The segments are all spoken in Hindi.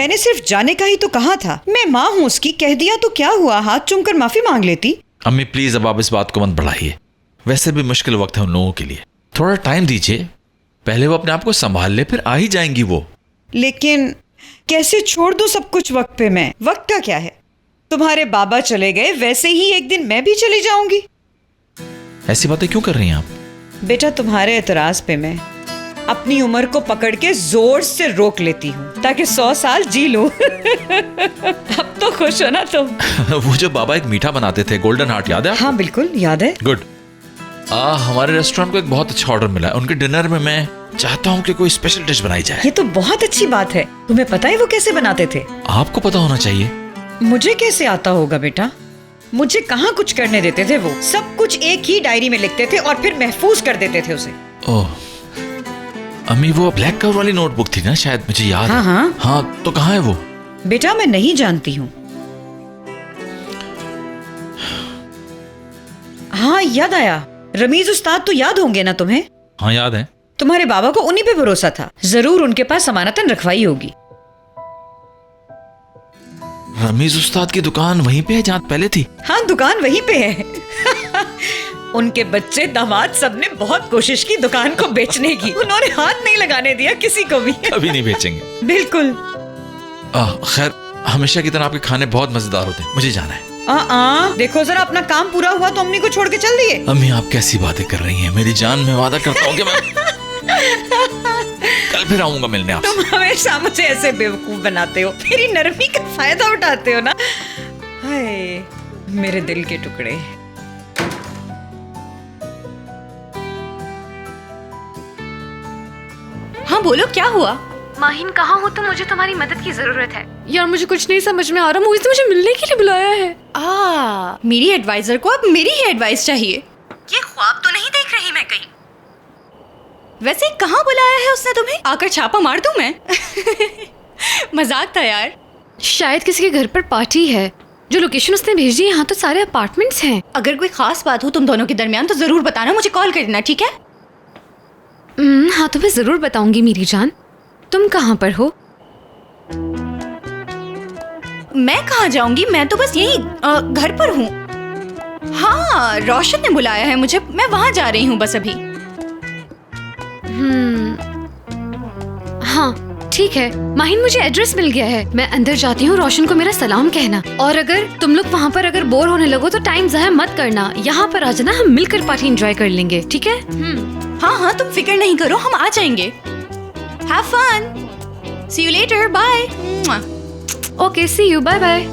मैंने सिर्फ जाने का ही तो कहा था। मैं माँ हूँ उसकी, कह दिया तो क्या हुआ, हाथ चूमकर माफी मांग लेती। अम्मी प्लीज अब आप इस बात को मत बढ़ाइए। वैसे भी मुश्किल वक्त है उन लोगों के लिए, थोड़ा टाइम दीजिए। पहले वो अपने आप को संभाल ले, फिर आ ही जाएंगी वो। लेकिन कैसे छोड़ दूं सब कुछ वक्त पे मैं? वक्त का क्या है, तुम्हारे बाबा चले गए, वैसे ही एक दिन मैं भी चली जाऊंगी। ऐसी बातें क्यों कर रही हैं आप? बेटा तुम्हारे एतराज पे मैं अपनी उम्र को पकड़ के जोर से रोक लेती हूँ ताकि 100 साल जी लूं। अब तो खुश हो ना तुम? वो जो बाबा एक मीठा बनाते थे, गोल्डन हार्ट, याद है? हाँ बिल्कुल याद है। गुड। हमारे रेस्टोरेंट को एक बहुत अच्छा ऑर्डर मिला है। उनके डिनर में मैं चाहता हूँ कि कोई स्पेशल डिश बनाई जाए। ये तो बहुत अच्छी बात है। तुम्हें पता है वो कैसे बनाते थे? आपको पता होना चाहिए। मुझे कैसे आता होगा बेटा? मुझे कहाँ कुछ करने देते थे, वो सब कुछ एक ही डायरी में लिखते थे और फिर महफूज कर देते थे उसे। ओह अम्मी, वो ब्लैक कवर वाली नोटबुक थी ना शायद, मुझे याद है। हाँ, तो कहाँ है वो? बेटा मैं नहीं जानती हूँ। हाँ याद आया, रमीज उस्ताद तो याद होंगे ना तुम्हें? हाँ याद है। तुम्हारे बाबा को उन्हीं पे भरोसा था, जरूर उनके पास अमानतन रखवाई होगी। रमीज उस्ताद की दुकान वहीं पे है जहाँ पहले थी? हाँ दुकान वहीं पे है। उनके बच्चे दामाद सबने बहुत कोशिश की दुकान को बेचने की, उन्होंने हाथ नहीं लगाने दिया किसी को भी। कभी नहीं बेचेंगे। बिल्कुल। खैर, हमेशा की तरह आपके खाने बहुत मजेदार होते हैं, मुझे जाना है। देखो जरा, अपना काम पूरा हुआ तो अम्मी को छोड़ के चल दिए। अम्मी आप कैसी बातें कर रही हैं? मेरी जान, मैं वादा करता हूँ कि मैं कल फिर आऊंगा मिलने आपसे। तुम हमेशा मुझे ऐसे बेवकूफ बनाते हो, मेरी नरमी का फायदा उठाते हो ना। हाय मेरे दिल के टुकड़े। हाँ बोलो, क्या हुआ? माहिन कहाँ हो तुम? मुझे तुम्हारी मदद की जरूरत है। यार मुझे कुछ नहीं समझ में आ रहा, मुझे तो मुझे मिलने के लिए बुलाया है। मेरी एडवाइजर को अब मेरी ही एडवाइस चाहिए। ये ख्वाब तो नहीं देख रही मैं कहीं? वैसे कहाँ बुलाया है उसने तुम्हें? आकर छापा मार दूं मैं? मजाक था यार। शायद किसी के घर पर पार्टी है। जो लोकेशन उसने भेजी है, यहाँ तो सारे अपार्टमेंट्स हैं। अगर कोई खास बात हो तुम दोनों के दरमियान तो जरूर बताना, मुझे कॉल कर देना, ठीक है? हाँ तो मैं जरूर बताऊंगी मेरी जान। तुम कहाँ पर हो? मैं कहाँ जाऊंगी, मैं तो बस यही घर पर हूँ। हाँ रोशन ने बुलाया है मुझे, मैं वहाँ जा रही हूँ बस अभी। हाँ ठीक है माहिन, मुझे एड्रेस मिल गया है। मैं अंदर जाती हूँ, रोशन को मेरा सलाम कहना। और अगर तुम लोग वहाँ पर अगर बोर होने लगो तो टाइम ज़ाया मत करना, यहाँ पर आ जाना, हम मिलकर पार्टी एंजॉय कर लेंगे, ठीक है? हाँ हाँ तुम फिक्र नहीं करो, हम आ जाएंगे। Have fun. See you later. Bye. Okay, see you. Bye bye.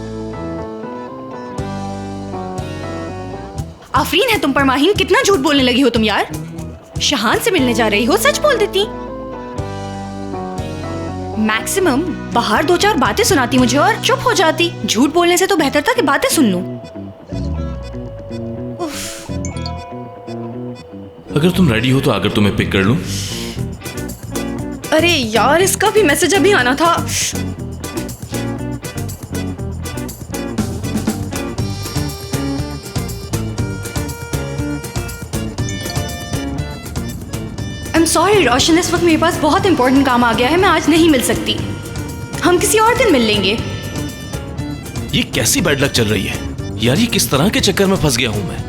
Afreen है तुम पर माहिन, कितना झूठ बोलने लगी हो तुम यार। शहान से मिलने जा रही हो, सच बोल देती। मैक्सिमम बाहर 2-4 बातें सुनाती मुझे और चुप हो जाती। झूठ बोलने से तो बेहतर था कि बातें सुन लूं। अगर तुम रेडी हो तो आकर तुम्हें पिक कर लूं। अरे यार इसका भी मैसेज अभी आना था। I'm sorry रोशन, इस वक्त मेरे पास बहुत इंपॉर्टेंट काम आ गया है, मैं आज नहीं मिल सकती। हम किसी और दिन मिल लेंगे। ये कैसी बैड लक चल रही है यार, ये किस तरह के चक्कर में फंस गया हूं मैं।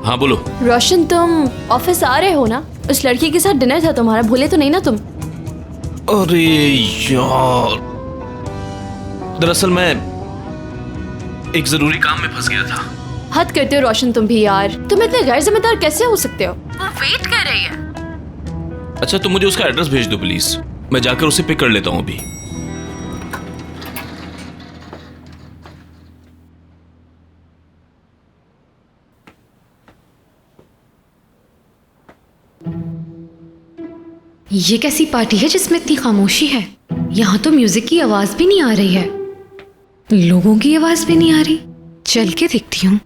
हाँ बोलो। रोशन तुम ऑफिस आ रहे हो ना? उस लड़की के साथ डिनर था तुम्हारा, भूले तो नहीं ना तुम? अरे यार, दरअसल मैं एक जरूरी काम में फंस गया था। हद करते हो रोशन तुम भी यार, तुम इतने गैर जिम्मेदार कैसे हो सकते हो? वो वेट कर रही है। अच्छा तुम मुझे उसका एड्रेस भेज दो प्लीज, मैं जाकर उसे पिक कर लेता हूँ अभी। ये कैसी पार्टी है जिसमें इतनी खामोशी है? यहाँ तो म्यूजिक की आवाज भी नहीं आ रही है, लोगों की आवाज भी नहीं आ रही। चल के देखती हूँ।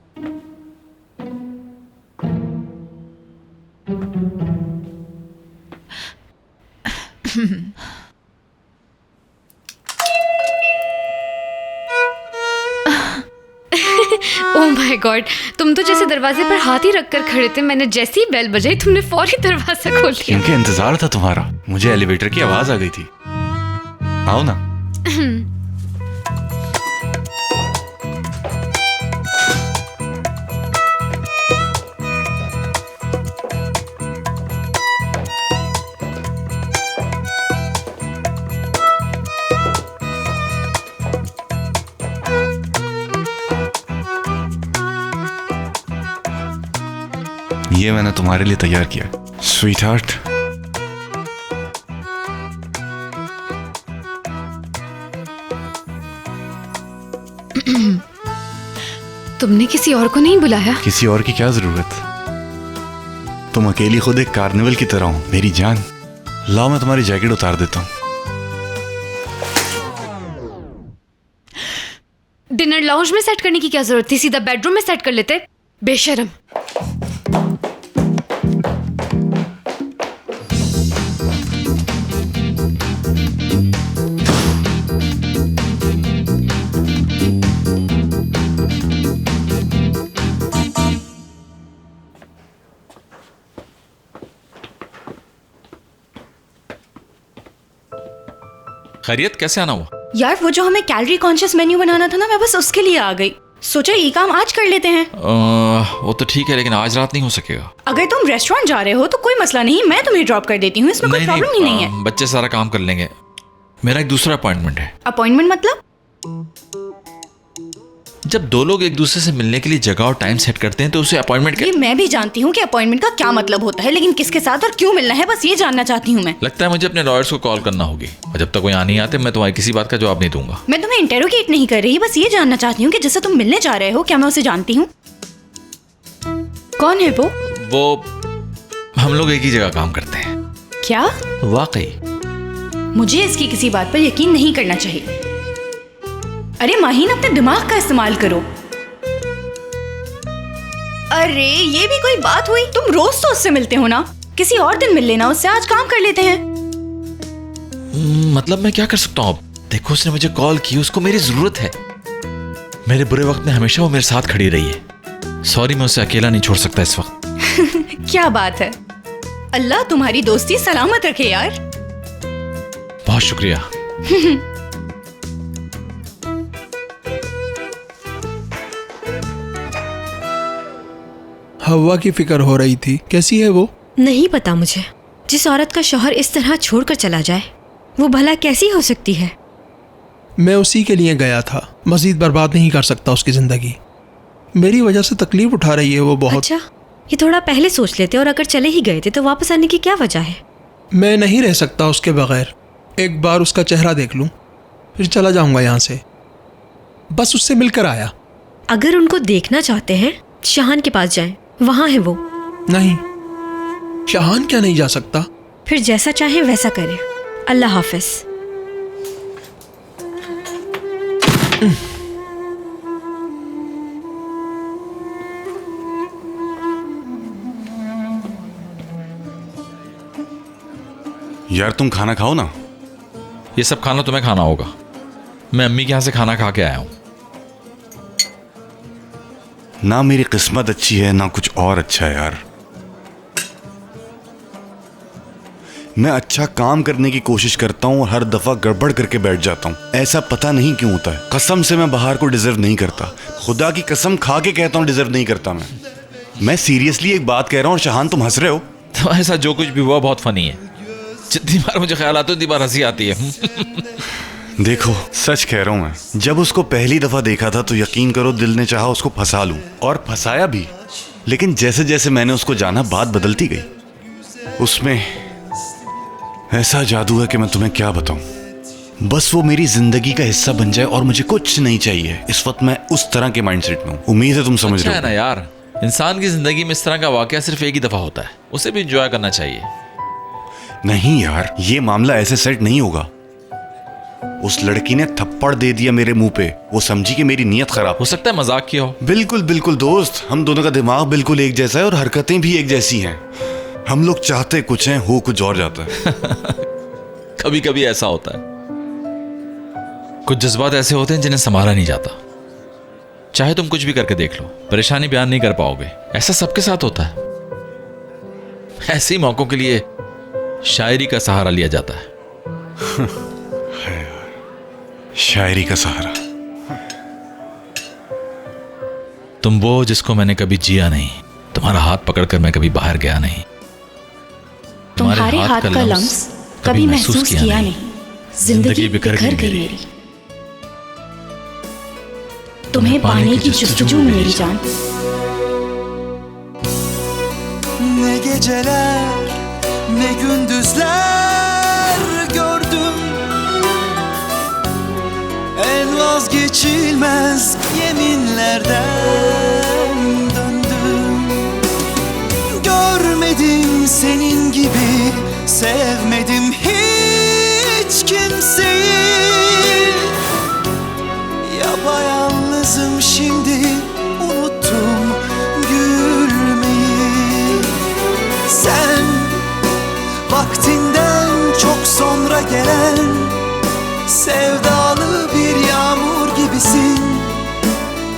ओह माय गॉड, तुम तो जैसे दरवाजे पर हाथ ही रखकर खड़े थे। मैंने जैसी ही बेल बजाई तुमने फौरी दरवाजा खोल दिया। क्योंकि इंतजार था तुम्हारा, मुझे एलिवेटर की आवाज आ गई थी। आओ ना। ये मैंने तुम्हारे लिए तैयार किया, स्वीट हार्ट। तुमने किसी और को नहीं बुलाया? किसी और की क्या जरूरत, तुम अकेली खुद एक कार्निवल की तरह हो मेरी जान। लाओ मैं तुम्हारी जैकेट उतार देता हूँ। डिनर लाउंज में सेट करने की क्या जरूरत थी, सीधा बेडरूम में सेट कर लेते। बेशरम। खैरियत, कैसे आना हुआ? यार वो जो हमें कैलोरी कॉन्शियस मेन्यू बनाना था ना, मैं बस उसके लिए आ गई। सोचा ये काम आज कर लेते हैं। वो तो ठीक है, लेकिन आज रात नहीं हो सकेगा। अगर तुम रेस्टोरेंट जा रहे हो तो कोई मसला नहीं, मैं तुम्हें ड्रॉप कर देती हूँ, इसमें कोई प्रॉब्लम ही नहीं है। बच्चे सारा काम कर लेंगे। मेरा एक दूसरा अपॉइंटमेंट है। अपॉइंटमेंट मतलब? जब दो लोग एक दूसरे से मिलने के लिए जगह और टाइम सेट करते हैं तो उसे अपॉइंटमेंट ये मैं भी जानती हूँ कि अपॉइंटमेंट का क्या मतलब होता है, लेकिन किसके साथ और क्यों मिलना है, बस ये जानना चाहती हूँ मैं। लगता है मुझे अपने लॉयर्स को कॉल करना होगी, और जब तक कोई आ नहीं आते मैं तुम्हारी किसी बात का जवाब नहीं दूंगा। मैं तुम्हें इंटेरोगेट नहीं कर रही, बस ये जानना चाहती हूँ कि जिससे तुम मिलने जा रहे हो, क्या मैं उसे जानती हूँ? कौन है वो? हम लोग एक ही जगह काम करते हैं। क्या? वाकई? मुझे इसकी किसी बात पर यकीन नहीं करना चाहिए। अरे माहीन, अपने दिमाग का इस्तेमाल करो। अरे ये भी कोई बात हुई? तुम रोज तो उससे मिलते हो ना, किसी और दिन मिल लेना उससे, आज काम कर लेते हैं। मतलब मैं क्या कर सकता हूँ? देखो, उसने मुझे कॉल की, उसको मेरी जरूरत है। मेरे बुरे वक्त में हमेशा वो मेरे साथ खड़ी रही है। सॉरी, मैं उसे अकेला नहीं छोड़ सकता इस वक्त। क्या बात है, अल्लाह तुम्हारी दोस्ती सलामत रखे यार। बहुत शुक्रिया। हवा की फिक्र हो रही थी, कैसी है वो? नहीं पता मुझे। जिस औरत का शौहर इस तरह छोड़कर चला जाए, वो भला कैसी हो सकती है? मैं उसी के लिए गया था, मजीद बर्बाद नहीं कर सकता उसकी जिंदगी। मेरी वजह से तकलीफ उठा रही है वो बहुत। अच्छा, ये थोड़ा पहले सोच लेते, और अगर चले ही गए थे तो वापस आने की क्या वजह है? मैं नहीं रह सकता उसके बगैर। एक बार उसका चेहरा देख लूं, फिर चला जाऊंगा यहाँ से। बस उससे मिलकर आया। अगर उनको देखना चाहते हैं, शहान के पास जाएं, वहाँ है वो। नहीं, शहान क्या नहीं जा सकता? फिर जैसा चाहे वैसा करें। अल्लाह हाफिज। यार तुम खाना खाओ ना। ये सब खाना तुम्हें खाना होगा। मैं अम्मी के यहाँ से खाना खा के आया हूँ। ना मेरी किस्मत अच्छी है, ना कुछ और अच्छा है यार। मैं अच्छा काम करने की कोशिश करता हूँ और हर दफा गड़बड़ करके बैठ जाता हूँ। ऐसा पता नहीं क्यों होता है। कसम से मैं बाहर को डिजर्व नहीं करता। खुदा की कसम खा के कहता हूँ, डिजर्व नहीं करता मैं सीरियसली एक बात कह रहा हूँ। और शहान, तुम हंस रहे हो। तुम्हारे साथ जो कुछ भी हुआ बहुत फनी है। जितनी बार मुझे ख्याल आता है उतनी बार हंसी आती है। देखो, सच कह रहा हूं मैं। जब उसको पहली दफा देखा था तो यकीन करो दिल ने चाहा उसको फंसा लूं, और फंसाया भी। लेकिन जैसे जैसे मैंने उसको जाना, बात बदलती गई। उसमें ऐसा जादू है कि मैं तुम्हें क्या बताऊं। बस वो मेरी जिंदगी का हिस्सा बन जाए और मुझे कुछ नहीं चाहिए। इस वक्त मैं उस तरह के माइंडसेट में हूं। उम्मीद है तुम समझ रहे हो ना यार। इंसान की जिंदगी में इस तरह का वाकया सिर्फ एक ही दफा होता है, उसे भी एंजॉय करना चाहिए। नहीं यार, ये मामला ऐसे सेट नहीं होगा। उस लड़की ने थप्पड़ दे दिया मेरे मुंह पे। वो समझी कि मेरी नीयत खराब। हो सकता है मजाक किया हो। बिल्कुल बिल्कुल दोस्त, हम दोनों का दिमाग बिल्कुल एक जैसा है और हरकतें भी एक जैसी हैं। हम लोग चाहते कुछ हैं, हो कुछ और जाता है। कभी कभी ऐसा होता है। कुछ जज्बात ऐसे होते हैं जिन्हें संभाला नहीं जाता। चाहे तुम कुछ भी करके देख लो, परेशानी बयान नहीं कर पाओगे। ऐसा सबके साथ होता है। ऐसे ही मौकों के लिए शायरी का सहारा लिया जाता है। शायरी का सहारा। तुम वो जिसको मैंने कभी जिया नहीं, तुम्हारा हाथ पकड़कर मैं कभी बाहर गया नहीं, तुम्हारे हाथ का लम्स कभी महसूस किया नहीं, जिंदगी बिखर गई मेरी। तुम्हें पाने की जुस्तजू में मेरी जान। Ne geceler ne gündüzler gördüm, en vazgeçilmez yeminlerden döndüm. Görmedim senin gibi, sevmedim hiç kimseyi. Yapayalnızım şimdi, unuttum gülmeyi. Sen vaktinden çok sonra gelen sevdalı bir yağmur gibisin.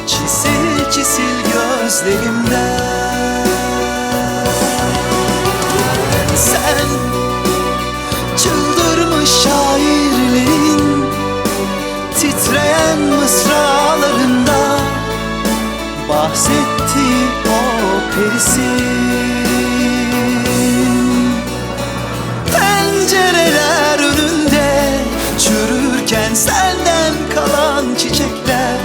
Çisil çisil gözlerimden. Sen çıldırmış şairlerin titreyen mısralarında bahsetti o perisin. Pencereler önünde çürürken senden kalan çiçekler,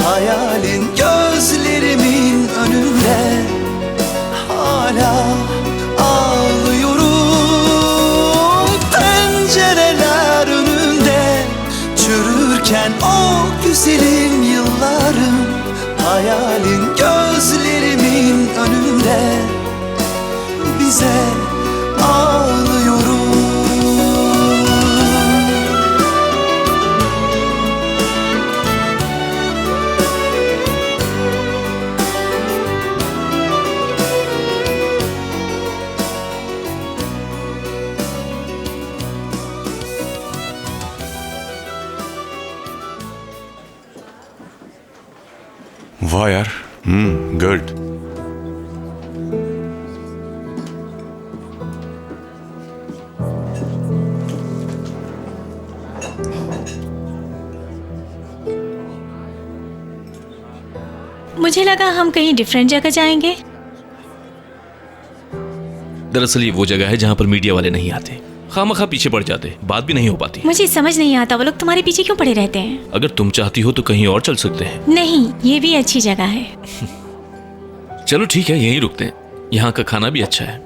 hayalin gözlerimin önünde hala ağlıyorum. Pencereler önünde çürürken o güzelim yıllarım, hayalin gözlerimin önünde bize ağlıyorum. वाह यार, गुड। मुझे लगा हम कहीं डिफरेंट जगह जाएंगे। दरअसल ये वो जगह है जहाँ पर मीडिया वाले नहीं आते, खामखा पीछे पड़ जाते, बात भी नहीं हो पाती। मुझे समझ नहीं आता वो लोग तुम्हारे पीछे क्यों पड़े रहते हैं। अगर तुम चाहती हो तो कहीं और चल सकते हैं। नहीं, ये भी अच्छी जगह है। चलो ठीक है, यहीं रुकते हैं, यहाँ का खाना भी अच्छा है।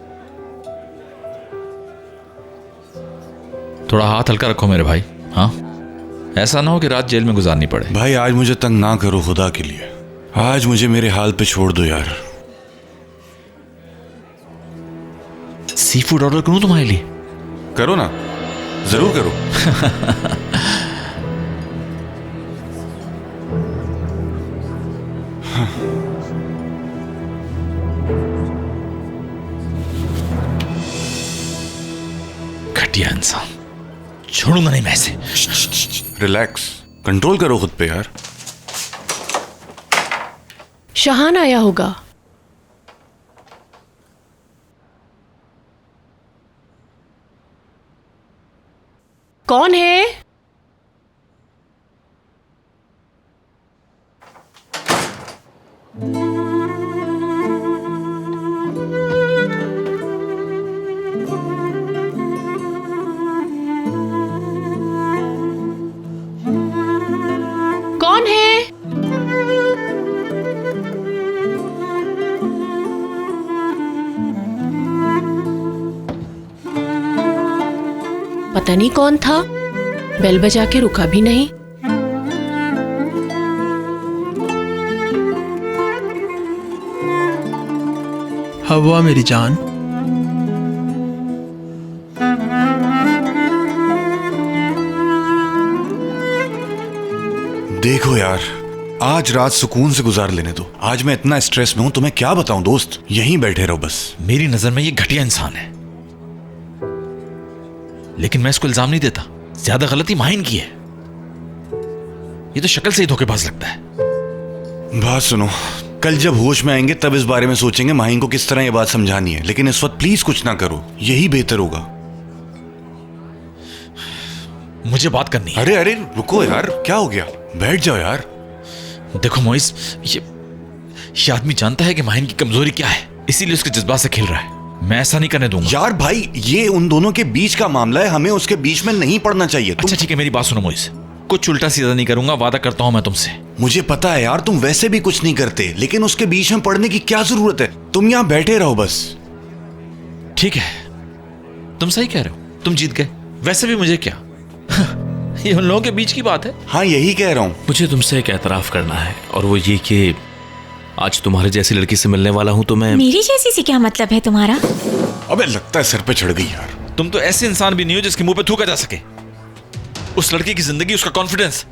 थोड़ा हाथ हल्का रखो मेरे भाई। हाँ, ऐसा ना हो कि रात जेल में गुजारनी पड़े। भाई आज मुझे तंग ना करो खुदा के लिए, आज मुझे मेरे हाल पे छोड़ दो यार। सी फूड ऑर्डर करूं तुम्हारे लिए? करो ना, जरूर करो। घटिया इंसान, छोड़ूंगा नहीं मैं इसे। रिलैक्स, कंट्रोल करो खुद पे यार। शहान आया होगा। कौन है? कौन है? पता नहीं कौन था, बेल बजा के रुका भी नहीं। हवा मेरी जान, देखो यार, आज रात सुकून से गुजार लेने दो। आज मैं इतना स्ट्रेस में हूं, तुम्हें क्या बताऊं दोस्त। यहीं बैठे रहो बस। मेरी नजर में ये घटिया इंसान है, लेकिन मैं इसको इल्जाम नहीं देता। ज्यादा गलती माहिन की है। ये तो शक्ल से ही धोखेबाज लगता है। बात सुनो, कल जब होश में आएंगे तब इस बारे में सोचेंगे माहिन को किस तरह ये बात समझानी है, लेकिन इस वक्त प्लीज कुछ ना करो, यही बेहतर होगा। मुझे बात करनी है। अरे अरे रुको यार, क्या हो गया? बैठ जाओ यार। देखो मोइस, ये आदमी जानता है कि माहिन की कमजोरी क्या है, इसीलिए उसके जज्बात से खेल रहा है। मैं ऐसा नहीं करने दूंगा। यार भाई, ये उन दोनों के बीच का मामला है, हमें उसके बीच में नहीं पड़ना चाहिए। अच्छा ठीक है, मेरी बात सुनो मोइस, कुछ उल्टा सीधा नहीं करूंगा, वादा करता हूं मैं तुमसे। मुझे पता है यार, तुम वैसे भी कुछ नहीं करते, लेकिन उसके बीच में पड़ने की क्या जरूरत है? तुम यहाँ बैठे रहो बस। ठीक है, तुम सही कह रहे हो, तुम जीत गए। वैसे भी मुझे क्या, ये उन लोगों के बीच की बात है। हाँ यही कह रहा हूँ। मुझे तुमसे एक एतराफ करना है, और वो ये कि आज तुम्हारे जैसी लड़की से मिलने वाला हूं तो मैं। मेरी जैसी से क्या मतलब है तुम्हारा? अबे लगता है सर पे चढ़ गई यार। तुम तो ऐसे इंसान भी नहीं हो जिसके मुंह पे थूका जा सके। उस लड़की की जिंदगी, उसका कॉन्फिडेंस,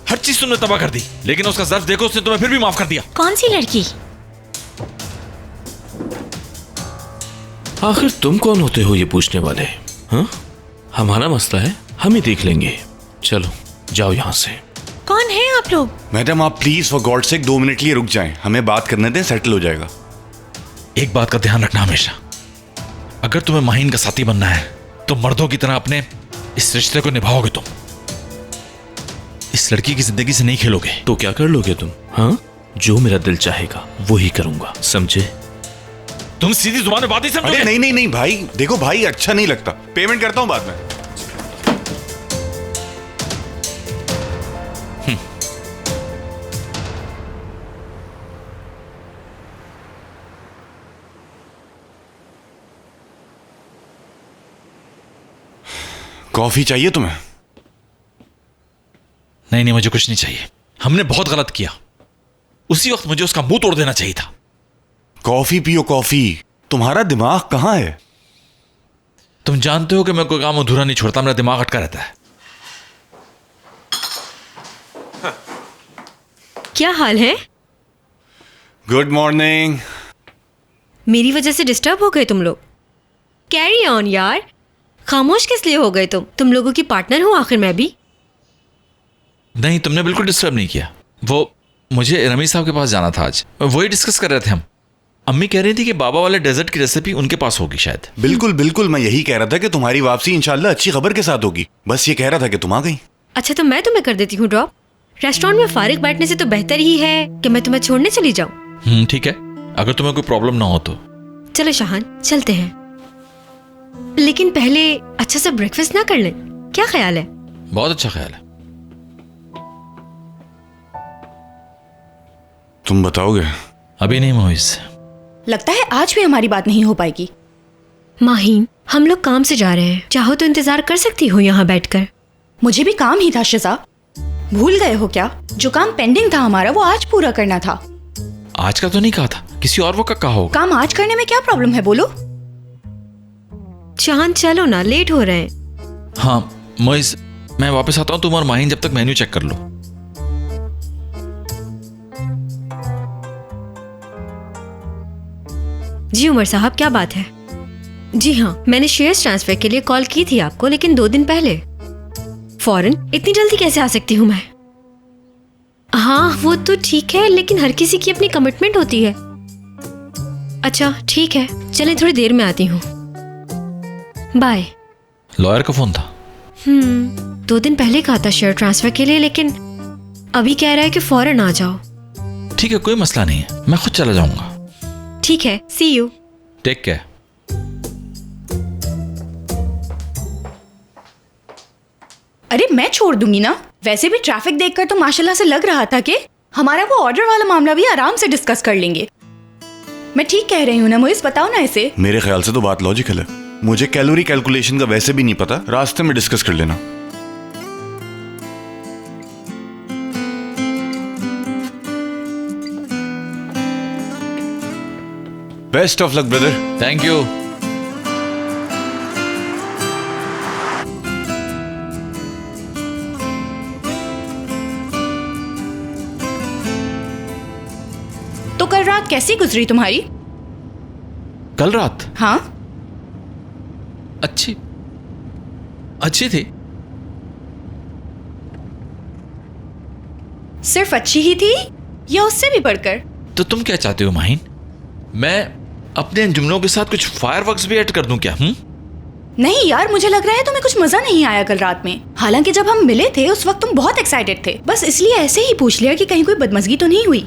हर चीज तुमने तबाह कर दी, लेकिन उसका ज़र्फ देखो, उसने तुम्हें फिर भी माफ कर दिया। कौन सी लड़की? आखिर तुम कौन होते हो ये पूछने वाले? हाँ, हमारा मसला है, हम ही देख लेंगे। चलो जाओ यहां से। कौन है आप लोग? मैडम आप please for God sake 2 minute के लिए रुक जाएं, हमें बात करने दें, सेटल हो जाएगा। एक बात का ध्यान रखना हमेशा, अगर तुम्हें माहिन का साथी बनना है तो मर्दों की तरह अपने इस रिश्ते को निभाओगे। तुम इस लड़की की जिंदगी से नहीं खेलोगे। तो क्या कर लोगे तुम? हाँ, जो मेरा दिल चाहेगा वो ही करूंगा, समझे? तुम सीधी जुबान में बात नहीं समझोगे। अरे नहीं नहीं नहीं भाई, देखो भाई अच्छा नहीं लगता, पेमेंट करता हूं बाद में। कॉफी चाहिए तुम्हें? नहीं नहीं, मुझे कुछ नहीं चाहिए। हमने बहुत गलत किया, उसी वक्त मुझे उसका मुंह तोड़ देना चाहिए था। कॉफी पियो कॉफी, तुम्हारा दिमाग कहां है? तुम जानते हो कि मैं कोई काम अधूरा नहीं छोड़ता, मेरा दिमाग अटका रहता है। क्या हाल है? Good morning. मेरी वजह से डिस्टर्ब हो गए तुम लोग? कैरी ऑन यार, खामोश किस लिए हो गए तुम लोगों की पार्टनर हूं आखिर मैं भी। नहीं, तुमने बिल्कुल डिस्टर्ब नहीं किया। वो मुझे रमीज साहब के पास जाना था आज, वही डिस्कस कर रहे थे हम। अम्मी कह रही थी कि बाबा वाले डेजर्ट की रेसिपी उनके पास होगी शायद। बिल्कुल बिल्कुल, मैं यही कह रहा था कि तुम्हारी वापसी इंशाल्लाह अच्छी खबर के साथ होगी। बस ये कह रहा था कि तुम आ गई। अच्छा तो मैं तुम्हें कर देती हूँ ड्रॉप। रेस्टोरेंट में फारिग बैठने से तो बेहतर ही है कि मैं तुम्हें छोड़ने चली जाऊँ। ठीक है, अगर तुम्हें कोई प्रॉब्लम ना हो तो। चलो शाहान चलते हैं, लेकिन पहले अच्छा सा ब्रेकफास्ट ना कर लें? क्या ख्याल है? बहुत अच्छा ख्याल है। तुम बताओगे? अभी नहीं मोइस। लगता है आज भी हमारी बात नहीं हो पाएगी। माहीन, हम लोग काम से जा रहे हैं, चाहो तो इंतजार कर सकती हो यहाँ बैठकर। मुझे भी काम ही था शिजा, भूल गए हो क्या? जो काम पेंडिंग था हमारा वो आज पूरा करना था। आज का तो नहीं कहा था, किसी और वक्त का कहा होगा। काम आज करने में क्या प्रॉब्लम है बोलो? शाहान चलो ना, लेट हो रहे हैं। हाँ मोइस, मैं वापस आता हूँ, तुम और माहिन जब तक मेन्यू चेक कर लो। जी उमर साहब, क्या बात है? जी हाँ, मैंने शेयर्स ट्रांसफर के लिए कॉल की थी आपको, लेकिन 2 दिन पहले। फौरन? इतनी जल्दी कैसे आ सकती हूँ मैं? हाँ वो तो ठीक है, लेकिन हर किसी की अपनी कमिटमेंट होती है। अच्छा ठीक है, चलें थोड़ी देर में आती हूँ, बाय। लॉयर का फोन था? 2 दिन पहले कहा था शेयर ट्रांसफर के लिए, लेकिन अभी कह रहा है कि फौरन आ जाओ। ठीक है, कोई मसला नहीं है, मैं खुद चला जाऊंगा। ठीक है, सी यू। Take care. अरे मैं छोड़ दूंगी ना, वैसे भी ट्रैफिक देखकर तो माशाल्लाह से लग रहा था कि हमारा वो ऑर्डर वाला मामला भी आराम से डिस्कस कर लेंगे। मैं ठीक कह रही हूँ ना मोइस, बताओ ना इसे। मेरे ख्याल से तो बात लॉजिकल है। मुझे कैलोरी कैलकुलेशन का वैसे भी नहीं पता, रास्ते में डिस्कस कर लेना। Best of luck brother. Thank you. तो कल रात कैसी गुजरी तुम्हारी? कल रात? हाँ अच्छी थी। सिर्फ अच्छी ही थी या उससे भी बढ़कर। तो तुम क्या चाहते हो माहिन? मैं अपने इन जुमलों के साथ कुछ फायरवर्क्स भी ऐड कर दूं क्या? नहीं यार, मुझे लग रहा है तुम्हें कुछ मजा नहीं आया कल रात में। हालांकि जब हम मिले थे उस वक्त तुम बहुत एक्साइटेड थे, बस इसलिए ऐसे ही पूछ लिया कि कहीं कोई बदमजगी तो नहीं हुई।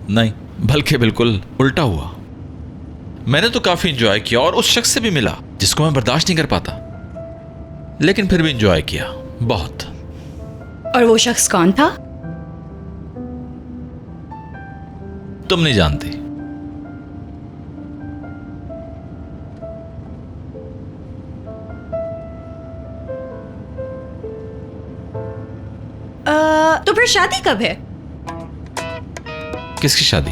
नहीं, बल्कि बिल्कुल उल्टा हुआ। मैंने तो काफी एंजॉय किया और उस शख्स से भी मिला जिसको मैं बर्दाश्त नहीं कर पाता, लेकिन फिर भी एंजॉय किया बहुत। और वो शख्स कौन था? तुम नहीं जानती। तो फिर शादी कब है? किसकी शादी?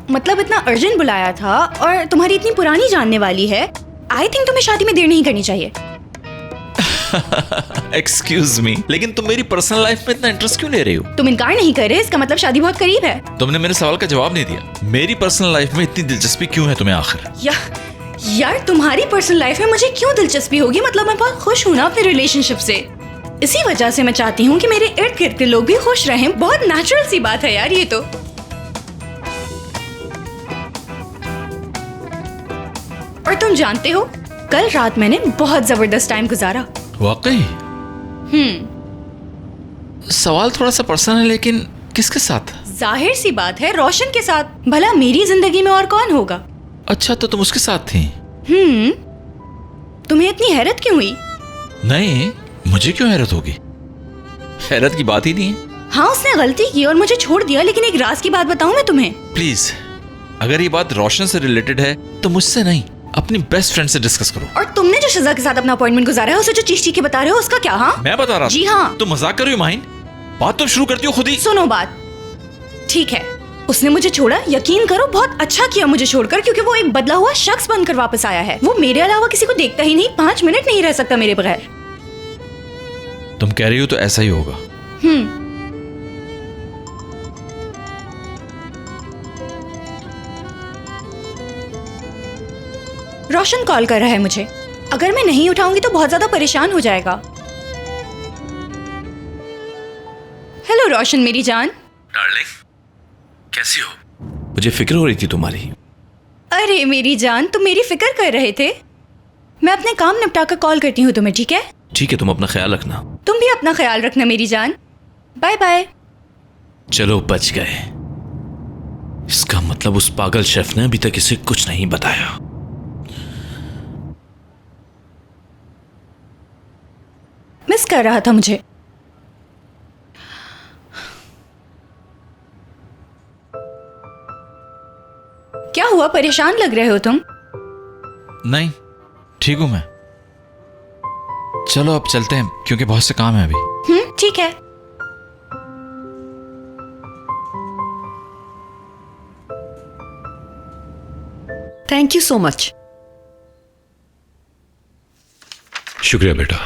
मतलब इतना अर्जेंट बुलाया था और तुम्हारी इतनी पुरानी जानने वाली है, आई थिंक तुम्हें शादी में देर नहीं करनी चाहिए। एक्सक्यूज मी, लेकिन तुम मेरी पर्सनल लाइफ में इतना इंटरेस्ट क्यों ले रही हो? तुम इनकार नहीं कर रहे, इसका मतलब शादी बहुत करीब है। तुमने मेरे सवाल का जवाब नहीं दिया। मेरी पर्सनल लाइफ में इतनी दिलचस्पी क्यों है तुम्हें आखिर? यार तुम्हारी पर्सनल लाइफ में मुझे क्यों दिलचस्पी होगी? मतलब मैं बहुत खुश हूँ ना अपने रिलेशनशिप से, इसी वजह से मैं चाहती हूँ कि मेरे इर्द गिर्द के लोग भी खुश रहें। बहुत नेचुरल सी बात है यार ये तो। और तुम जानते हो, कल रात मैंने बहुत जबरदस्त टाइम गुजारा। वाकई? सवाल थोड़ा सा पर्सनल है, लेकिन किसके साथ? जाहिर सी बात है, रोशन के साथ। भला मेरी जिंदगी में और कौन होगा? अच्छा, तो तुम उसके साथ थी? तुम्हें इतनी हैरत क्यों हुई? नहीं, मुझे क्यों हैरत होगी? हैरत की बात ही नहीं है। हाँ, उसने गलती की और मुझे छोड़ दिया, लेकिन एक राज की बात बताऊं मैं तुम्हें? प्लीज, अगर ये बात रोशन से रिलेटेड है तो मुझसे नहीं, अपनी बेस्ट फ्रेंड से डिस्कस करो। और तुमने जो शज़ा के साथ अपना अपॉइंटमेंट गुजारा है, उसे जो चीख के बता रहे हो, उसका क्या? हाँ, मैं बता रहा। जी हाँ। तुम मजाक कर रही हो माहिन? बात तो शुरू करती हो खुद ही। सुनो बात, ठीक है, उसने मुझे छोड़ा, यकीन करो बहुत अच्छा किया मुझे छोड़कर, क्योंकि वो एक बदला हुआ शख्स बनकर वापस आया है। वो मेरे अलावा किसी को देखता ही नहीं, 5 मिनट नहीं रह सकता मेरे बगैर। तुम कह रही हो तो ऐसा ही होगा। रोशन कॉल कर रहा है मुझे, अगर मैं नहीं उठाऊंगी तो बहुत ज्यादा परेशान हो जाएगा। हेलो रोशन मेरी जान। डार्लिंग, कैसी हो? मुझे फिक्र हो रही थी तुम्हारी। अरे मेरी जान, तुम मेरी फिक्र कर रहे थे? मैं अपने काम निपटा कर कॉल करती हूँ तुम्हें, ठीक है? ठीक है, तुम अपना ख्याल रखना। तुम भी अपना ख्याल रखना मेरी जान। Bye bye. चलो, बच गए। इसका मतलब उस पागल शेफ ने अभी तक इसे कुछ नहीं बताया। मिस कर रहा था मुझे। क्या हुआ, परेशान लग रहे हो तुम? नहीं, ठीक हूं मैं। चलो अब चलते हैं, क्योंकि बहुत से काम है अभी। ठीक है। Thank you so much. शुक्रिया बेटा।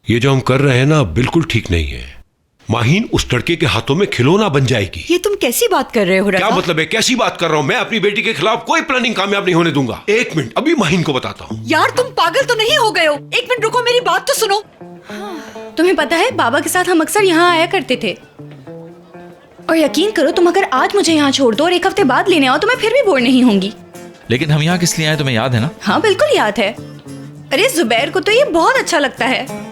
ये जो हम कर रहे हैं ना, बिल्कुल ठीक नहीं है। माहीन उस लड़के के हाथों में खिलौना बन जाएगी। ये तुम कैसी बात कर रहे हो रज़ा? क्या मतलब है? कैसी बात कर रहा हूं? मैं अपनी बेटी के खिलाफ कोई प्लानिंग कामयाब नहीं होने दूंगा। एक मिनट, अभी माहीन को बताता हूँ। यार तुम पागल तो नहीं हो गए हो? एक मिनट रुको, मेरी बात तो सुनो। तुम्हें पता है, बाबा के साथ हम अक्सर यहाँ आया करते थे, और यकीन करो तुम अगर आज मुझे यहाँ छोड़ दो और 1 हफ्ते बाद लेने आओ तो मैं फिर भी बोर नहीं होंगी। लेकिन हम यहाँ किस लिए आए तुम्हें याद है ना? हाँ बिल्कुल याद है। अरे जुबैर को तो ये बहुत अच्छा लगता है।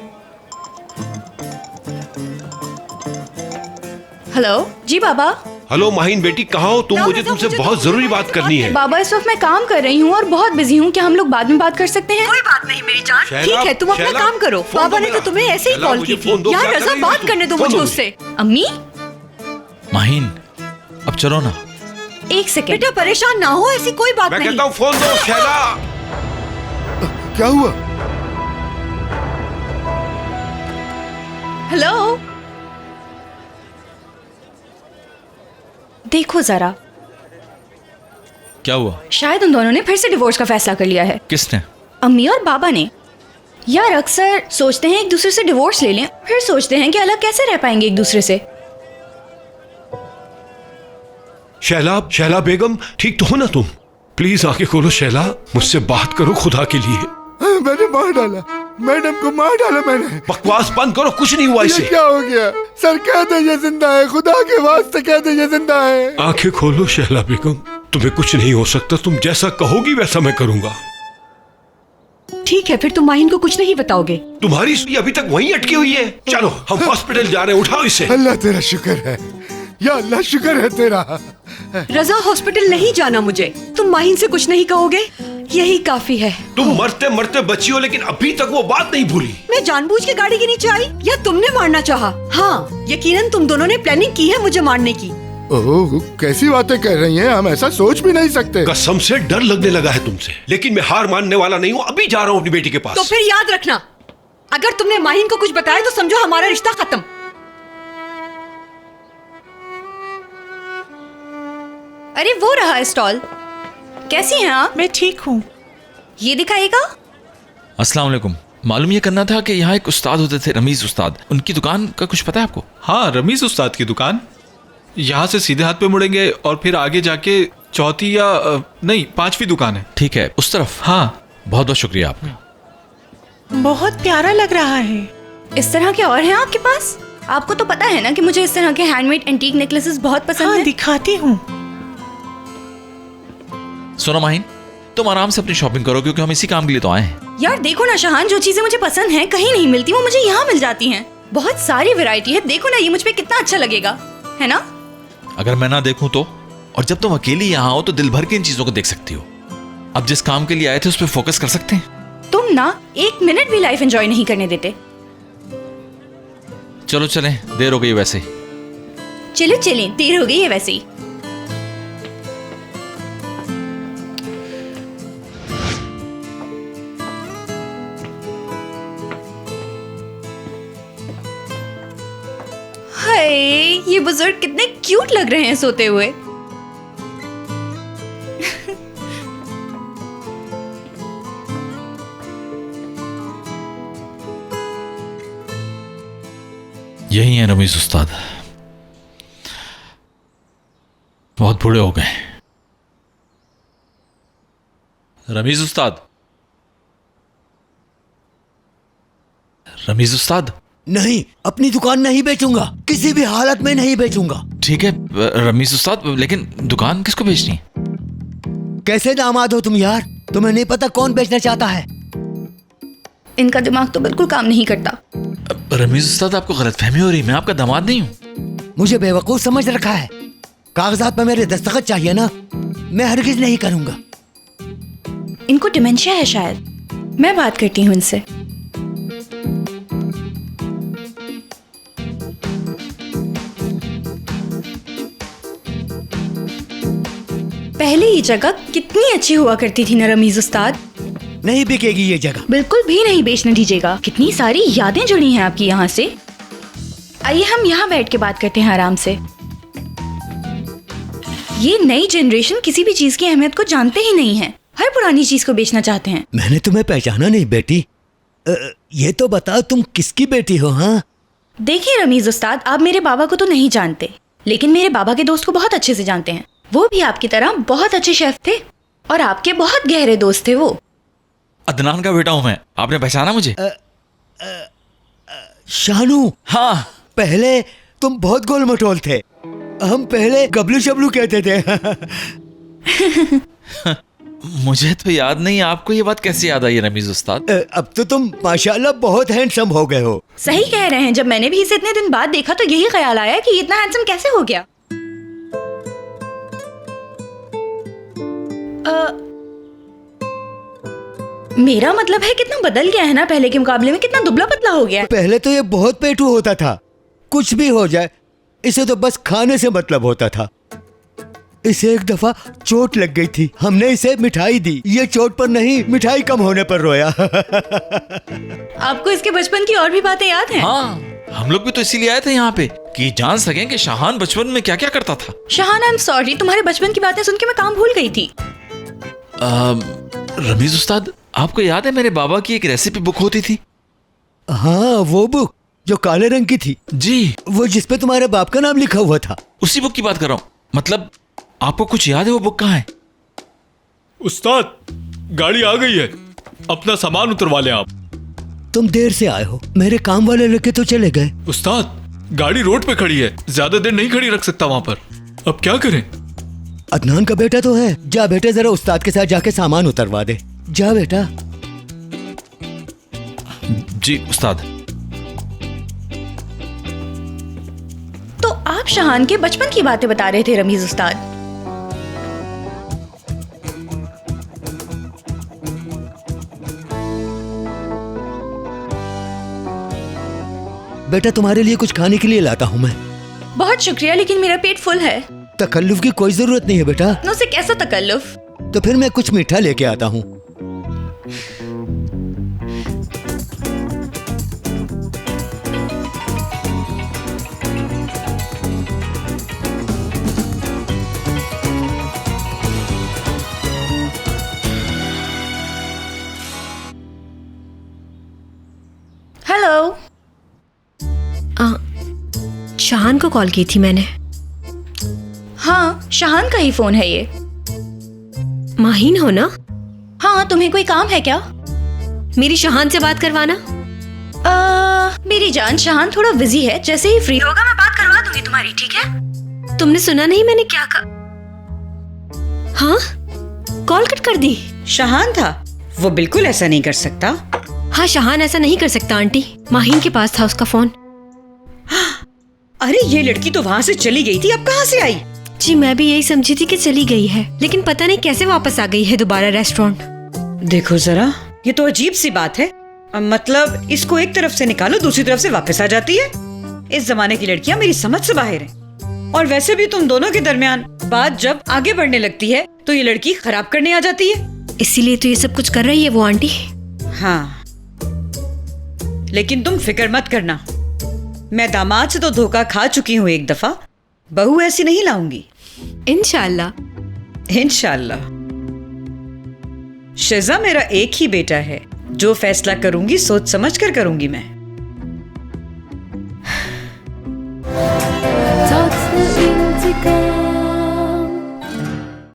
हेलो जी बाबा। हेलो माहीन बेटी, कहाँ हो तुम? मुझे तुमसे बहुत जरूरी बात करनी है। बाबा इस वक्त मैं काम कर रही हूँ और बहुत बिजी हूँ, क्या हम लोग बाद में बात कर सकते हैं? कोई बात नहीं मेरी जान। ठीक है, तुम अपना काम करो। बाबा ने तो तुम्हें ऐसे ही कॉल की थी। यार रज़ा, बात करने दो मुझे उससे। अम्मी माहीन, अब चलो ना। 1 सेकेंड बेटा, परेशान ना हो, ऐसी कोई बात नहीं। मैं कहता हूँ फोन दो। शैला, क्या हुआ? हेलो, देखो जरा। क्या हुआ? शायद उन दोनों ने फिर से डिवोर्स का फैसला कर लिया है। किसने? अम्मी और बाबा ने। यार अक्सर सोचते हैं एक दूसरे से डिवोर्स ले लें, फिर सोचते हैं कि अलग कैसे रह पाएंगे एक दूसरे से। शैला बेगम, ठीक तो हो ना तुम? प्लीज आंखें खोलो शैला, मुझसे बात करो खुदा के लिए। मैंने मार डाला, मैडम को मार डाला मैंने। बकवास बंद करो, कुछ नहीं हुआ इसे। ये क्या हो गया? सर कहते ये जिंदा है, खुदा के वास्ते कहते ये जिंदा है। आंखें खोलो शहला बेगम, तुम्हें कुछ नहीं हो सकता। तुम जैसा कहोगी वैसा मैं करूंगा। ठीक है, फिर तुम माहिन को कुछ नहीं बताओगे? तुम्हारी सुई अभी तक वहीं अटकी हुई है। चलो हम हॉस्पिटल जा रहे हैं, उठाओ इसे। अल्लाह तेरा शुक्र है, या अल्लाह शुक्र है तेरा। रजा, हॉस्पिटल नहीं जाना मुझे। तुम माहिन से कुछ नहीं कहोगे, यही काफी है। तुम मरते मरते बची हो, लेकिन अभी तक वो बात नहीं भूली। मैं जानबूझ के गाड़ी के नीचे आई या तुमने मारना चाहा? हाँ, यकीनन तुम दोनों ने प्लानिंग की है मुझे मारने की। ओह, कैसी बातें कर रही हैं, हम ऐसा सोच भी नहीं सकते। कसम से डर लगने लगा है तुमसे, लेकिन मैं हार मानने वाला नहीं हूँ। अभी जा रहा हूँ अपनी बेटी के पास। तो फिर याद रखना, अगर तुमने माहिन को कुछ बताया तो समझो हमारा रिश्ता खत्म। अरे वो रहा स्टॉल। कैसी हैं आप? मैं ठीक हूँ। ये दिखाएगा। अस्सलाम वालेकुम। मालूम ये करना था कि यहाँ एक उस्ताद होते थे, रमीज उस्ताद। उनकी दुकान का कुछ पता है आपको? हाँ, रमीज उस्ताद की दुकान। यहाँ से सीधे हाथ पे मुड़ेंगे और फिर आगे जाके चौथी या नहीं 5वीं दुकान है। ठीक है, उस तरफ। हाँ, बहुत बहुत शुक्रिया आपका। बहुत प्यारा लग रहा है। इस तरह के और हैं आपके पास? आपको तो पता है ना कि मुझे इस तरह के हैंडमेड एंटीक नेकलेसेस बहुत पसंद हाँ, हैं। दिखाती हूँ। सुनो माहिन, तुम आराम से अपनी शॉपिंग करो, क्योंकि हम इसी काम के लिए तो आए हैं। यार देखो ना शहान, जो चीजें मुझे पसंद हैं कहीं नहीं मिलती, वो मुझे यहाँ मिल जाती हैं। बहुत सारी वैरायटी है। देखो ना, ये मुझ पे कितना अच्छा लगेगा, है ना? अगर मैं ना देखूं तो? और जब तुम अकेली यहाँ हो तो दिल भर के इन चीजों को देख सकती हो। अब जिस काम के लिए आए थे उस पर फोकस कर सकते हैं। तुम ना 1 मिनट भी लाइफ एंजॉय नहीं करने देते। चलो चलें, देर हो गई वैसे। चलो चलें, देर हो गई है वैसे ही। हाय, ये बुजुर्ग कितने क्यूट लग रहे हैं सोते हुए। यही है रमीज उस्ताद, बहुत बूढ़े हो गए। रमीज उस्ताद, रमीज उस्ताद। नहीं, अपनी दुकान नहीं बेचूंगा, किसी भी हालत में नहीं बेचूंगा। ठीक है रमीज उस्ताद, लेकिन दुकान किसको बेचनी है? कैसे दामाद हो तुम यार, तुम्हें नहीं पता कौन बेचना चाहता है। इनका दिमाग तो बिल्कुल काम नहीं करता। रमीज उस्ताद, आपको गलतफहमी हो रही, मैं आपका दामाद नहीं हूँ। मुझे बेवकूफ समझ रखा है। कागजात पर मेरे दस्तखत चाहिए ना, मैं हरगिज नहीं करूंगा। इनको डिमेंशिया है शायद, मैं बात करती हूँ इनसे। पहले ये जगह कितनी अच्छी हुआ करती थी ना रमीज उस्ताद। नहीं बिकेगी ये जगह, बिल्कुल भी नहीं बेचने दीजिएगा। कितनी सारी यादें जुड़ी हैं आपकी यहाँ से। आइए हम यहाँ बैठ के बात करते हैं आराम से। ये नई जनरेशन किसी भी चीज की अहमियत को जानते ही नहीं है, हर पुरानी चीज को बेचना चाहते हैं। मैंने तुम्हें पहचाना नहीं बेटी। ये तो बताओ तुम किसकी बेटी हो? हाँ देखिए रमीज उस्ताद, आप मेरे बाबा को तो नहीं जानते, लेकिन मेरे बाबा के दोस्त को बहुत अच्छे से जानते हैं। वो भी आपकी तरह बहुत अच्छे शेफ थे और आपके बहुत गहरे दोस्त थे। वो अदनान का बेटा हूं मैं, आपने पहचाना मुझे? शानू। हाँ, पहले तुम बहुत गोल मटोल थे, हम पहले गबलू शबलू कहते थे। मुझे तो याद नहीं, आपको ये बात कैसे याद आई रमीज उस्ताद? अब तो तुम माशाल्लाह बहुत हैंडसम हो गए हो। सही कह रहे हैं, जब मैंने भी इसे इतने दिन बाद देखा तो यही ख्याल आया कि ये इतना हैंडसम कैसे हो गया। मेरा मतलब है कितना बदल गया है ना, पहले के मुकाबले में कितना दुबला पतला हो गया है। पहले तो ये बहुत पेटू होता था, कुछ भी हो जाए इसे तो बस खाने से मतलब होता था। इसे एक दफा चोट लग गई थी, हमने इसे मिठाई दी, ये चोट पर नहीं मिठाई कम होने पर रोया। आपको इसके बचपन की और भी बातें याद हैं? हाँ, हम लोग भी तो इसीलिए आए थे यहाँ पे कि जान सकें कि शाहान बचपन में क्या क्या करता था। शाहान, आई एम सॉरी, तुम्हारे बचपन की बातें सुन के मैं काम भूल गई थी। रमीज उस्ताद, आपको याद है मेरे बाबा की एक रेसिपी बुक होती थी? हाँ, वो बुक जो काले रंग की थी। जी, वो जिसपे तुम्हारे बाप का नाम लिखा हुआ था। उसी बुक की बात कर रहा हूँ। मतलब आपको कुछ याद है वो बुक कहाँ है? उस्ताद, गाड़ी आ गई है। अपना सामान उतरवा लें आप। तुम देर से आए हो, मेरे काम वाले लेके तो चले गए। उस्ताद, गाड़ी रोड पे खड़ी है, ज्यादा देर नहीं खड़ी रख सकता वहां पर। अब क्या करें? अदनान का बेटा तो है। जा बेटा, जरा उस्ताद के साथ जाके सामान उतरवा दे। जा बेटा। जी उस्ताद। तो आप शहान के बचपन की बातें बता रहे थे रमीज उस्ताद। बेटा तुम्हारे लिए कुछ खाने के लिए लाता हूँ मैं। बहुत शुक्रिया, लेकिन मेरा पेट फुल है। तकल्लुफ की कोई जरूरत नहीं है बेटा। उसे कैसा तकल्लुफ? तो फिर मैं कुछ मीठा लेके आता हूँ। हेलो। शहान को कॉल की थी मैंने। हाँ, शहान का ही फोन है ये। माहीन हो ना? हाँ, तुम्हें कोई काम है क्या? मेरी शहान से बात करवाना। मेरी जान, शहान थोड़ा बिजी है, जैसे ही फ्री होगा मैं बात करवा दूंगी तुम्हारी, ठीक है? तुमने सुना नहीं मैंने क्या कहा? हाँ, कॉल कट कर दी। शहान था, वो बिल्कुल ऐसा नहीं कर सकता। हाँ, शहान ऐसा नहीं कर सकता आंटी। माहीन के पास था उसका फोन। अरे ये लड़की तो वहाँ से चली गई थी, अब कहाँ से आई? जी मैं भी यही समझी थी कि चली गई है, लेकिन पता नहीं कैसे वापस आ गई है दोबारा रेस्टोरेंट। देखो जरा, ये तो अजीब सी बात है। मतलब इसको एक तरफ से निकालो, दूसरी तरफ से वापस आ जाती है। इस जमाने की लड़कियां मेरी समझ से बाहर हैं। और वैसे भी तुम दोनों के दरमियान बात जब आगे बढ़ने लगती है तो ये लड़की खराब करने आ जाती है। इसीलिए तो ये सब कुछ कर रही है वो आंटी। हाँ, लेकिन तुम फिक्र मत करना, मैं दामाद से तो धोखा खा चुकी हूँ एक दफा, बहू ऐसी नहीं लाऊंगी। इंशाल्लाह। इंशाल्लाह। शिजा मेरा एक ही बेटा है, जो फैसला करूंगी सोच समझ कर करूंगी मैं।